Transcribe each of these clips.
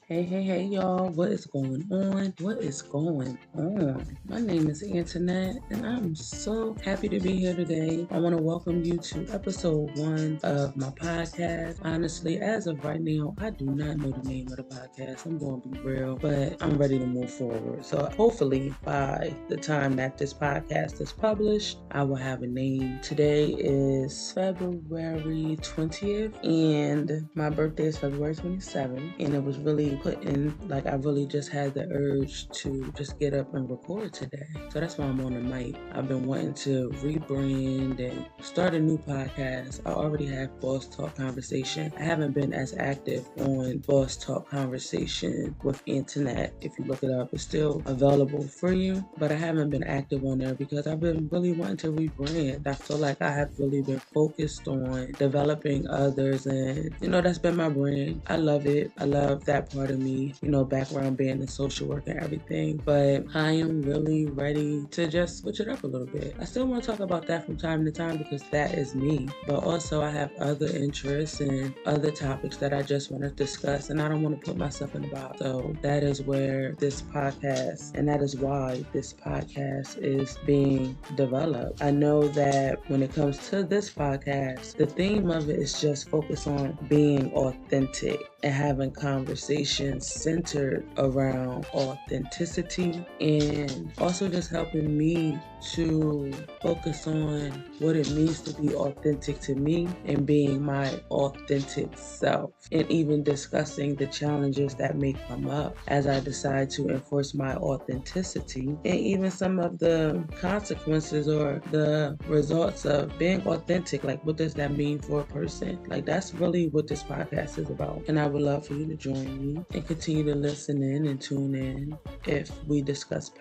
Hey, y'all. What is going on? What is going on? My name is Antinette, and I'm so happy to be here today. I want to welcome you to episode 1 of my podcast. Honestly, as of right now, I do not know the name of the podcast. I'm going to be real, but I'm ready to move forward. So hopefully, by the time that this podcast is published, I will have a name. Today is February 20th, and my birthday is February 27th, and it was really I really just had the urge to just get up and record today. So that's why I'm on the mic. I've been wanting to rebrand and start a new podcast. I already have Boss Talk Conversation. I haven't been as active on Boss Talk Conversation with Antinette. If you look it up, it's still available for you, but I haven't been active on there because I've been really wanting to rebrand. I feel like I have really been focused on developing others, and that's been my brand. I love it. I love that part of me, background being in social work and everything, but I am really ready to just switch it up a little bit. I still want to talk about that from time to time because that is me, but also I have other interests and other topics that I just want to discuss, and I don't want to put myself in a box. So that is where this podcast, and that is why this podcast is being developed. I know that when it comes to this podcast, the theme of it is just focus on being authentic and having conversations centered around authenticity, and also just helping me to focus on what it means to be authentic to me and being my authentic self, and even discussing the challenges that may come up as I decide to enforce my authenticity, and even some of the consequences or the results of being authentic. Like, what does that mean for a person? Like, that's really what this podcast is about, and I would love for you to join me and continue to listen in and tune in if we discuss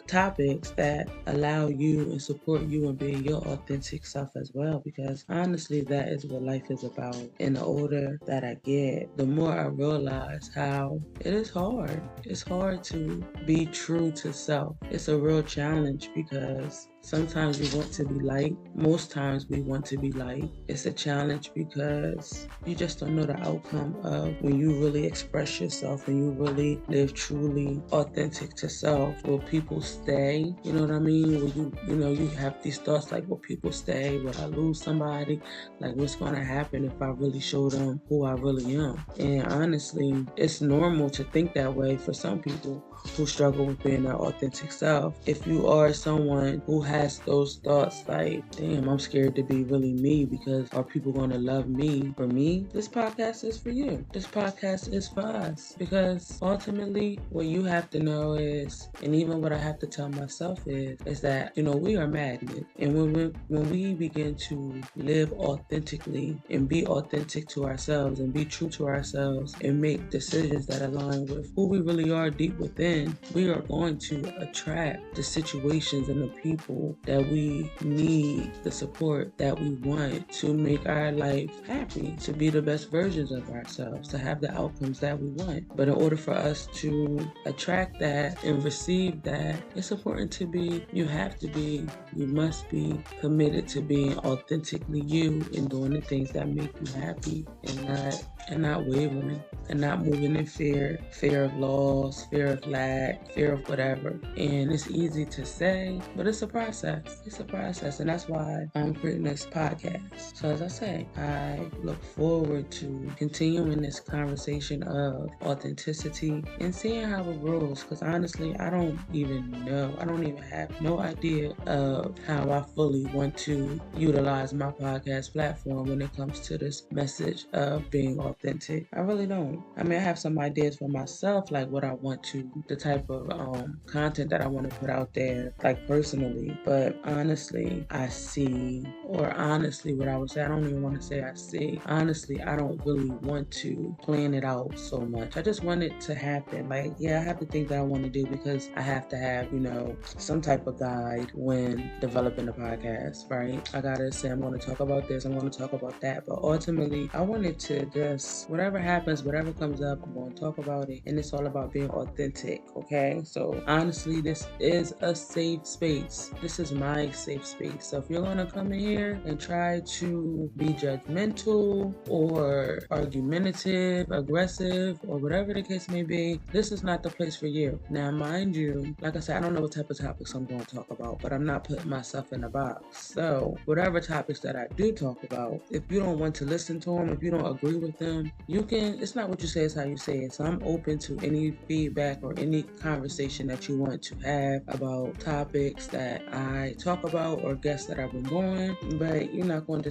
topics that allow you and support you in being your authentic self as well, because honestly, that is what life is about. And the older that I get, the more I realize how it is hard. It's hard to be true to self. It's a real challenge because sometimes we want to be light. Most times we want to be light. It's a challenge because you just don't know the outcome of when you really express yourself and you really live truly authentic to self. Will people stay? You know what I mean? Will you have these thoughts like, will people stay? Will I lose somebody? Like, what's going to happen if I really show them who I really am? And honestly, it's normal to think that way for some people who struggle with being their authentic self. If you are someone who has those thoughts like, damn, I'm scared to be really me because are people going to love me for me? This podcast is for you. This podcast is for us, because ultimately what you have to know is, and even what I have to tell myself is that, we are magnets. And when we begin to live authentically and be authentic to ourselves and be true to ourselves and make decisions that align with who we really are deep within, we are going to attract the situations and the people that we need, the support that we want to make our life happy, to be the best versions of ourselves, to have the outcomes that we want. But in order for us to attract that and receive that, it's important to be, you must be committed to being authentically you and doing the things that make you happy, and not wavering and not moving in fear of loss, fear of lack, fear of whatever. And it's easy to say, but it's a process. It's a process, and that's why I'm creating this podcast. So as I say, I look forward to continuing this conversation of authenticity and seeing how it grows, because honestly, I don't even have no idea of how I fully want to utilize my podcast platform when it comes to this message of being authentic. I really don't. I mean, I have some ideas for myself, like what I want to, the type of content that I want to put out there, like personally. But honestly, what I would say, I don't even want to say I see. Honestly, I don't really want to plan it out so much. I just want it to happen. Like, yeah, I have to think that I want to do because I have to have, some type of guide when developing a podcast, right? I gotta say, I'm going to talk about this, I'm going to talk about that. But ultimately, I want it to just, whatever happens, whatever comes up, I'm going to talk about it. And it's all about being authentic, okay? So honestly, this is a safe space. This this is my safe space. So if you're going to come in here and try to be judgmental or argumentative, aggressive, or whatever the case may be, this is not the place for you. Now, mind you, like I said, I don't know what type of topics I'm going to talk about, but I'm not putting myself in a box. So whatever topics that I do talk about, if you don't want to listen to them, if you don't agree with them, you can, it's not what you say, it's how you say it. So I'm open to any feedback or any conversation that you want to have about topics that I talk about or guests that I bring on, but you're not going to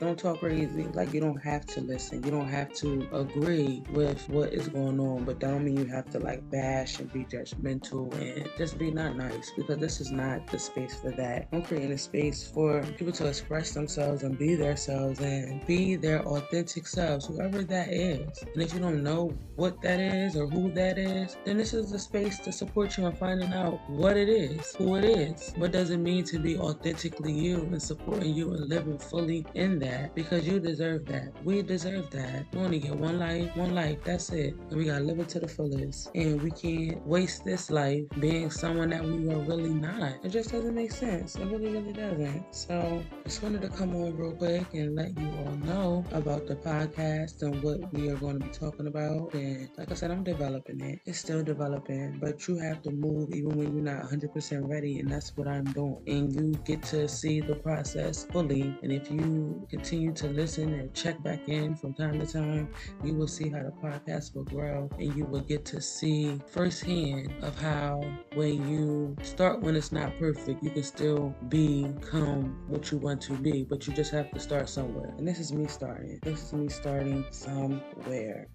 don't talk crazy. Like, you don't have to listen. You don't have to agree with what is going on, but that don't mean you have to like bash and be judgmental and just be not nice, because this is not the space for that. I'm creating a space for people to express themselves and be themselves and be their authentic selves, whoever that is. And if you don't know what that is or who that is, then this is the space to support you in finding out what it is, who it is. What does it mean to be authentically you and supporting you and living fully in that, because you deserve that. We deserve that. We only get one life, that's it. And we gotta live it to the fullest. And we can't waste this life being someone that we are really not. It just doesn't make sense. It really, really doesn't. So just wanted to come on real quick and let you all know about the podcast and what we are going to be talking about. And like I said, I'm developing it. It's still developing, but you have to move even when you're not 100% ready, and that's what I'm doing. And you get to see the process fully. And if you continue to listen and check back in from time to time, you will see how the podcast will grow, and you will get to see firsthand of how when you start when it's not perfect, you can still become what you want to be, but you just have to start somewhere. And this is me starting. This is me starting somewhere.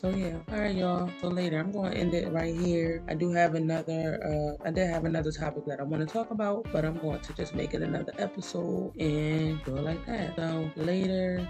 So yeah. All right, y'all. So later, I'm going to end it right here. I did have another topic that I want to talk about, but I'm going to just make it another episode and do it like that. So later.